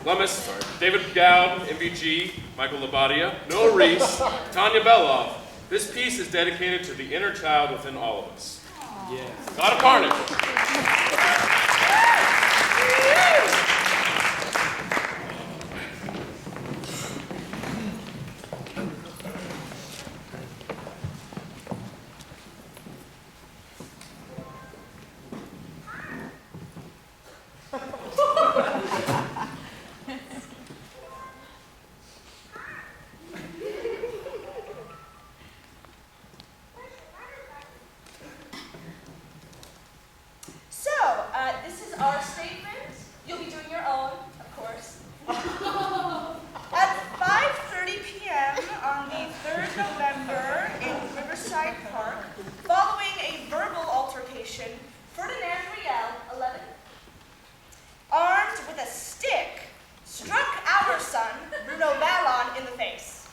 Lummis, David Gowd, MVG, Michael Labadia, Noah Reese, Tanya Beloff. This piece is dedicated to the inner child within all of us. Yes. God of Carnage. This is our statement. You'll be doing your own, of course. At 5:30 p.m. on the 3rd November in Riverside Park, following a verbal altercation, Ferdinand Riel, 11, armed with a stick, struck our son, Bruno Vallon, in the face.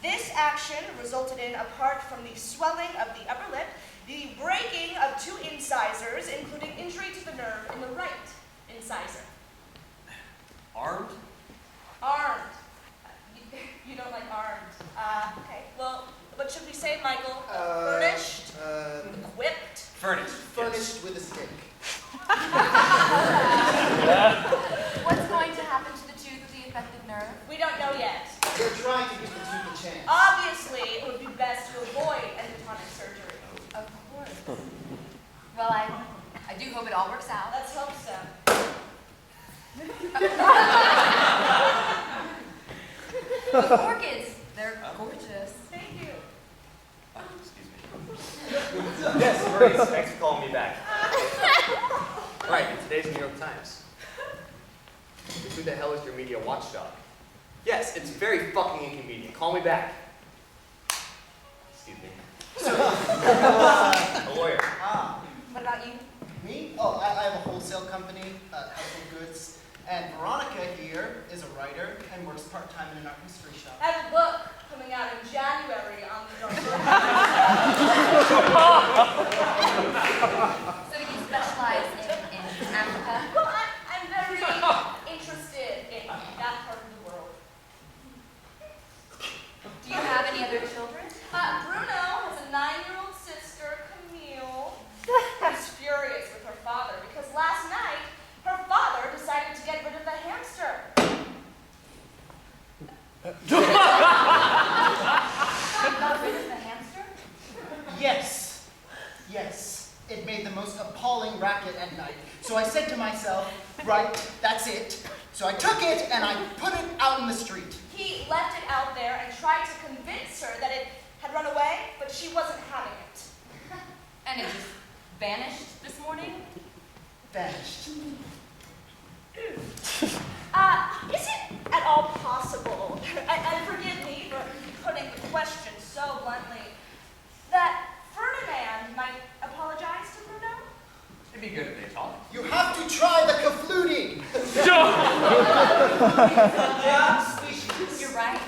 This action resulted in, apart from the swelling of the upper lip, the breaking of 2 incisors, including injury to the nerve in the right incisor. Armed? Armed. You don't like armed. Okay, well, what should we say, Michael? Furnished? Equipped? Furnished. Furnished with a stick. What's going to happen to the tooth with the affected nerve? We don't know yet. They're trying to give the tooth a chance. Obviously, it would be best to avoid endodontic surgery. Of course. Well, I do hope it all works out. Let's hope so. The orchids, they're gorgeous. Thank you. Excuse me. Yes, Maurice, thanks for calling me back. Right, in today's New York Times. Who the hell is your media watchdog? Yes, it's very fucking inconvenient. Call me back. Excuse me. A lawyer. What about you? Me? Oh, I have a wholesale company, household goods. And Veronica here is a writer and works part-time in an art history shop. I have a book coming out in January on the So you specialize in Africa? Well, I'm very interested in that part of the world. Do you have any other children? Bruno has a 9-year-old sister, Camille, who's furious with her father because last night her father decided to get rid of the hamster. Got rid of the hamster? Yes. Yes. It made the most appalling racket at night. So I said to myself, right, that's it. So I took it and I put it out in the street. He left it out there and tried to convince her that it had run away, but she wasn't having it. And it just vanished this morning? Vanished. Is it at all possible, and forgive me for putting the question so bluntly, that Ferdinand might apologize to Bruno? It'd be good if they talked. You have to try the kafluting. You're right.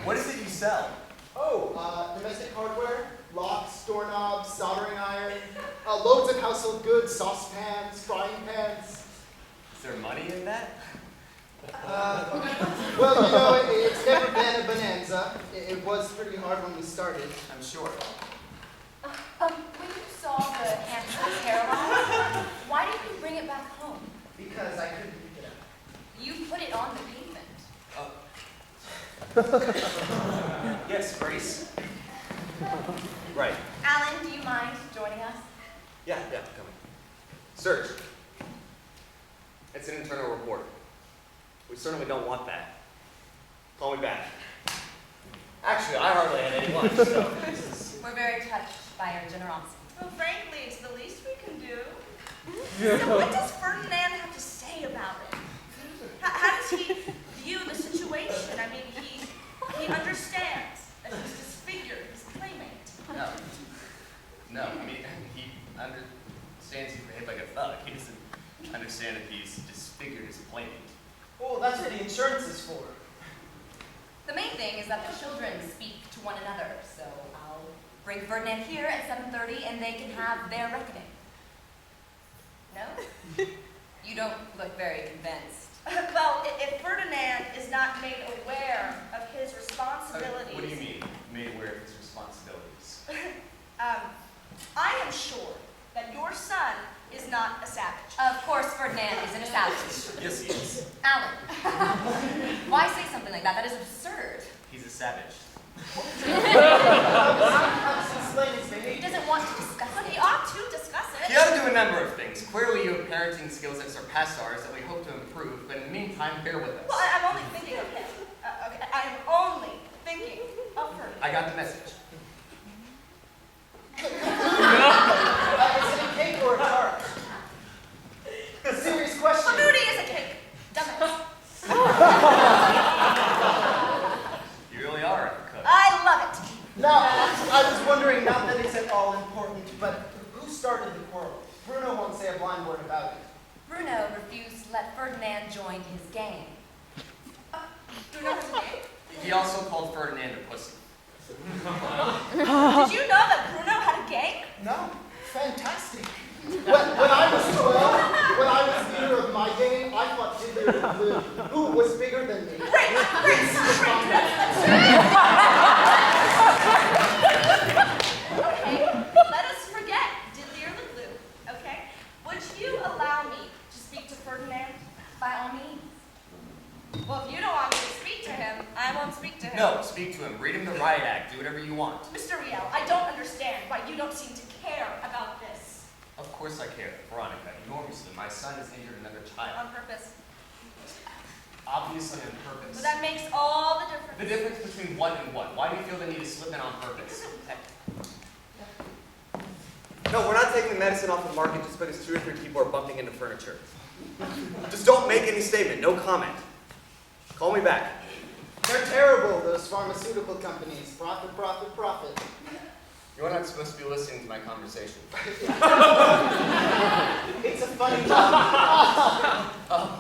What is it you sell? Oh, domestic hardware, locks, doorknobs, soldering iron, loads of household goods, saucepans, frying pans. Is there money in that? Well, you know, it's never been a bonanza. It was pretty hard when we started. I'm sure. When you saw the hamster paralyzed, why didn't you bring it back home? Because I couldn't pick it up. You put it on the pavement. Yes, Grace. Right. Alan, do you mind joining us? Yeah, coming. Serge. It's an internal report. We certainly don't want that. Call me back. Actually, I hardly had any lunch, so this is... We're very touched by your generosity. Well, frankly, it's the least we can do. So what does Ferdinand have to say about it? How does he view the situation? I mean, he understands that he's disfigured his playmate. No, I mean, he understands he's behaved like a thug. He doesn't understand that he's disfigured his playmate. Oh, that's what the insurance is for. The main thing is that the children speak to one another, so I'll bring Ferdinand here at 7:30 and they can have their reckoning. No? You don't look very convinced. Well, if Yes, he is. Alan, why say something like that? That is absurd. He's a savage. Explain his He behavior. doesn't want to discuss But it. he ought to discuss He it. ought to do a number of things. Clearly, you have parenting skills that surpass ours that we hope to improve, but in the meantime, bear with us. Well, I'm only thinking of him. Okay, I am only thinking of her. I got the message. Is it a cake or a tart? Serious A question. booty is a cake. Dumbass. You really are a cook. I love it. Now, I was wondering, not that it's at all important, but who started the quarrel? Bruno won't say a blind word about it. Bruno refused to let Ferdinand join his gang. Bruno has a name? He also called Ferdinand a pussy. Did you know that Bruno had a gang? No, fantastic. When I was 12, when I was leader of my gang, I fought Diddler and Blue, who was bigger than me. Great. Okay, let us forget Diddly or the Blue, okay? Would you allow me to speak to Ferdinand? By all means. Well, if you don't want me to speak to him, I won't speak to him. No, speak to him. Read him the riot act. Do whatever you want. Mr. Riel, I don't understand why you don't seem to care about this. Of course I care, Veronica, enormously. My son has injured another child. On purpose. Obviously on purpose. But that makes all the difference. The difference between what and what? Why do you feel the need to slip in on purpose? No, we're not taking the medicine off the market just because 2 or 3 people are bumping into furniture. Just don't make any statement, no comment. Call me back. They're terrible, those pharmaceutical companies. Profit, profit, profit. You're not supposed to be listening to my conversation. It's a funny job. Oh.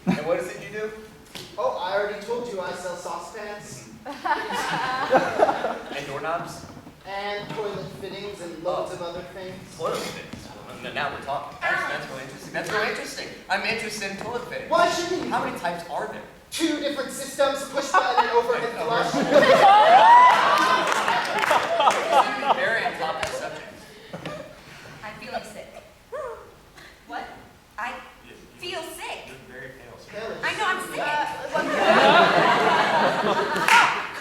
And what is it you do? Oh, I already told you I sell saucepans And doorknobs? and toilet fittings and loads of other things. Toilet fittings. Now we're talking. That's really interesting. That's really interesting. I'm interested in toilet fittings. Why shouldn't you? How many types are there? 2 different systems, push button and overhead flush. Very on topic subject. I'm feeling sick. What? I feel sick. You're very pale. sir. Hellish. I know I'm sick.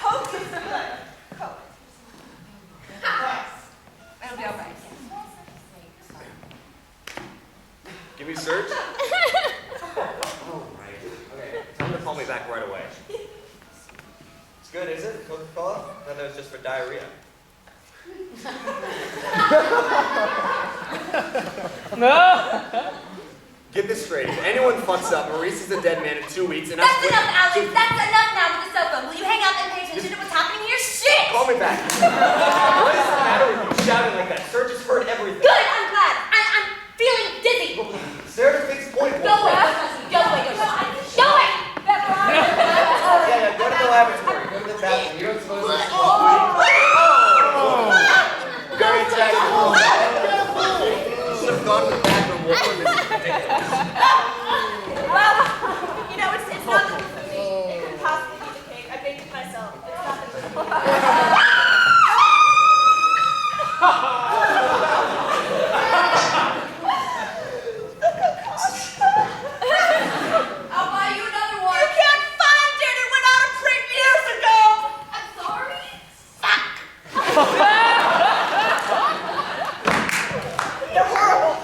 Coke is good. Coke. It'll be all right. Give me search. Oh, right. Okay. Tell them to call me back right away. It's good, is it? Coca-Cola? I thought that was just for diarrhea. Get this straight. If anyone fucks up, Maurice is a dead man in 2 weeks, and That's enough, Alex. That's enough now with the cell phone. Will you hang up and pay attention to what's happening here? Shit! Call me back. What is the matter with you shouting like that? Search has heard everything. Good, I'm glad. I'm feeling dizzy. Sarah fixed point. Go away. Go away. Go away. Go away. Yeah, go to the laboratory. Go to the bathroom. You don't suppose this is very technical. Should have gone to the bathroom. This is ridiculous. Well, you know, it's not the food. It couldn't possibly be the cake. I baked it myself. It's not the food. I'll buy you another one. You can't find it. It went out of print years ago. I'm sorry. You're horrible.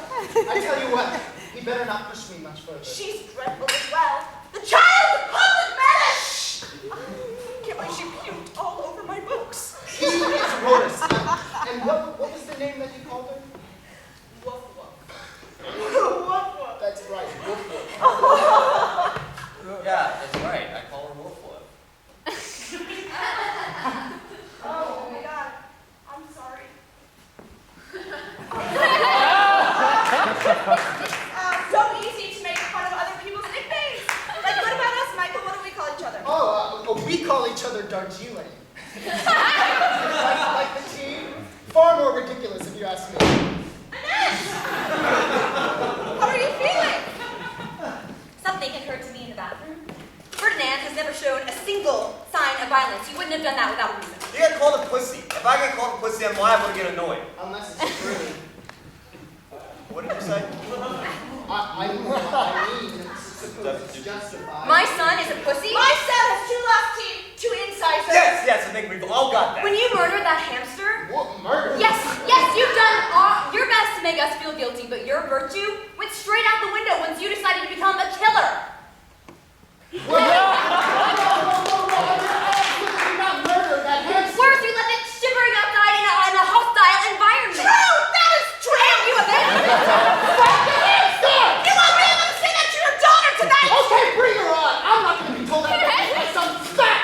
I tell you what, he better not push me much further. She's dreadful as well. The child is a public menace. Can't believe she puked all over my books. He is worse. And what was the name that you called her? Woof woof. Woof woof. That's right, Woof Woof. Yeah, that's right. I call her Wolf Wolf. Oh my God. I'm sorry. So easy to make fun of other people's nicknames. Like, what about us, Michael? What do we call each other? Oh, we call each other Darjeeling. like the team? Far more ridiculous if you ask me. Anish! How are you feeling? Something occurred to me in the bathroom. Ferdinand has never shown a single sign of violence. He wouldn't have done that without a reason. You get called a pussy. If I get called a pussy, I'm liable to get annoyed. Unless it's true. What did you say? I mean, Justified. My son is a pussy? My son has 2 lost teeth, 2 incisors. Yes, I think we've all got that. When you murdered that hamster? What, murder? Yes, you've done your best to make us feel guilty, but your virtue went straight out the window once you decided to become a killer. Well, no, I absolutely not murdered that hamster. Worse, you left it shivering outside in a hostile environment. True! That is true! And you abandoned it. Fuck the hamster! You won't be able to say that to your daughter tonight! Okay, bring her on. I'm not going to be told that by some fat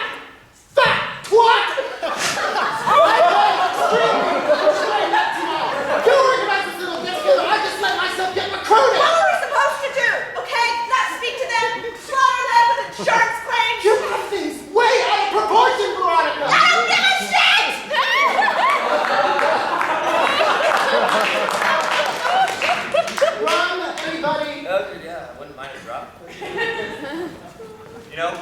twat. I'm extremely nuts now. You organize this little get together. I just let myself get recruited. What are we supposed to do? Okay, not speak to them, slaughter them with insurance claims. You have things way out of proportion, Veronica. I don't give a shit! Run, anybody. Yeah, I wouldn't mind a drop. You know,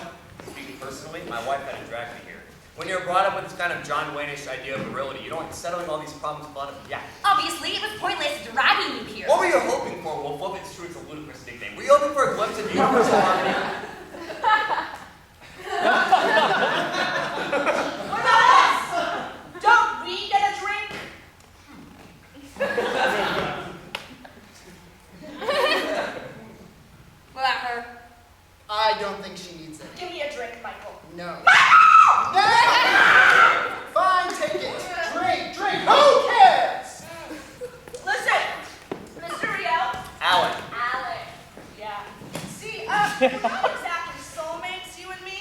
speaking personally, my wife had to drag me here. When you're brought up with this kind of John Wayne-ish idea of virility, you don't settling all these problems with a lot of yak. Obviously, it was pointless dragging you here. What were you hoping for, Wolf? Well, it's true, it's a ludicrous nickname. Were you hoping for a glimpse of universal harmony? What about us? Don't we get a drink? Let her. I don't think she needs it. Give me a drink, Michael. No. No! Fine, take it. Drink. Who cares? Listen, Mr. Riel. Alan. Alec. Yeah. See, we're not exactly soulmates, you and me,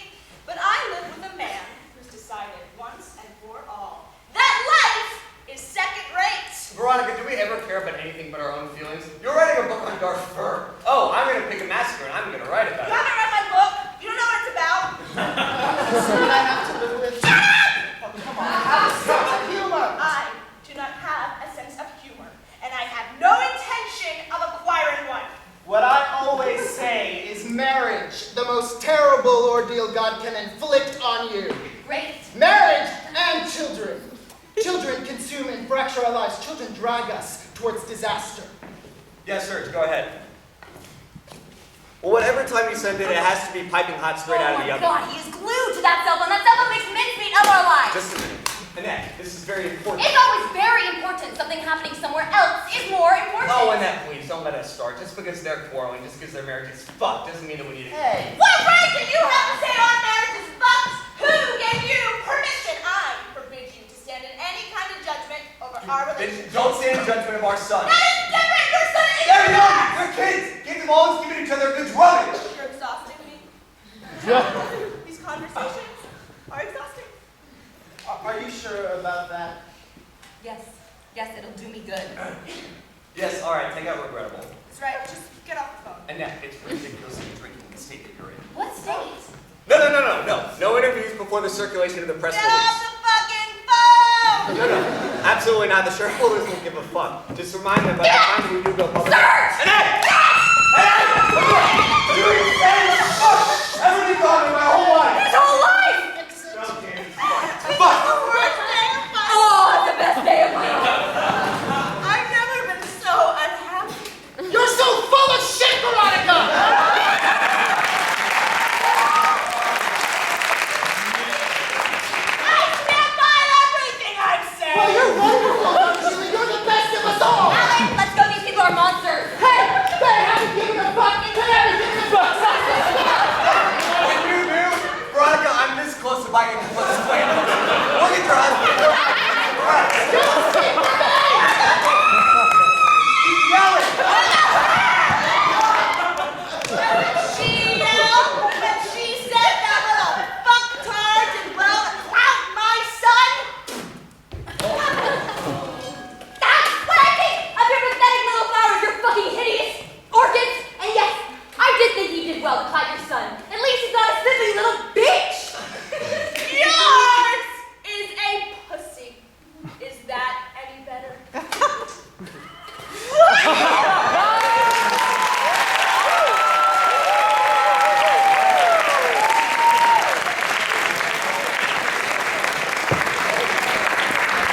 but I live with a man who's decided once and for all that life is second rate. Veronica, do we ever care about anything but our own feelings? You're writing a book on Darth Fur. Oh, I'm going to pick a massacre and I'm going to write about You it. haven't read my book. You don't know what it's about. Something I have to live with. Oh, come on. Have a sense of humor. I do not have a sense of humor, and I have no intention of acquiring one. What I always say is marriage, the most terrible ordeal God can inflict on you. Great. Marriage and children. Children consume and fracture our lives. Children drag us towards disaster. Yes, sir, go ahead. Well, whatever time you send it, it has to be piping hot straight out of the Oh my oven. God, he is glued to that cell phone. That cell phone makes mincemeat of our lives. Just a minute. Annette, this is very important. It's always very important. Something happening somewhere else is more important. Oh, Annette, please, don't let us start. Just because they're quarreling, just because their marriage is fucked, doesn't mean that we need to... Hey. What right do you have to say our marriage is fucked? Who gave you permission? I forbid you to stand in any kind of judgment over our Then relationship. don't stand in judgment of our son. That is different. Your son is They're young! They're kids! Give them always giving each other good drumming! You're exhausting me. These conversations are exhausting. Are you sure about that? Yes, it'll do me good. Yes, alright, take out regrettable. That's right. Just get off the phone. Annette, it's ridiculous that you're drinking the state that you're in. What state? No. No interviews before the circulation of the press Get release. off the fucking phone! No. Absolutely not. The shareholders won't give a fuck. Just remind them by the time we do go public. Search! Annette! Annette! Do you understand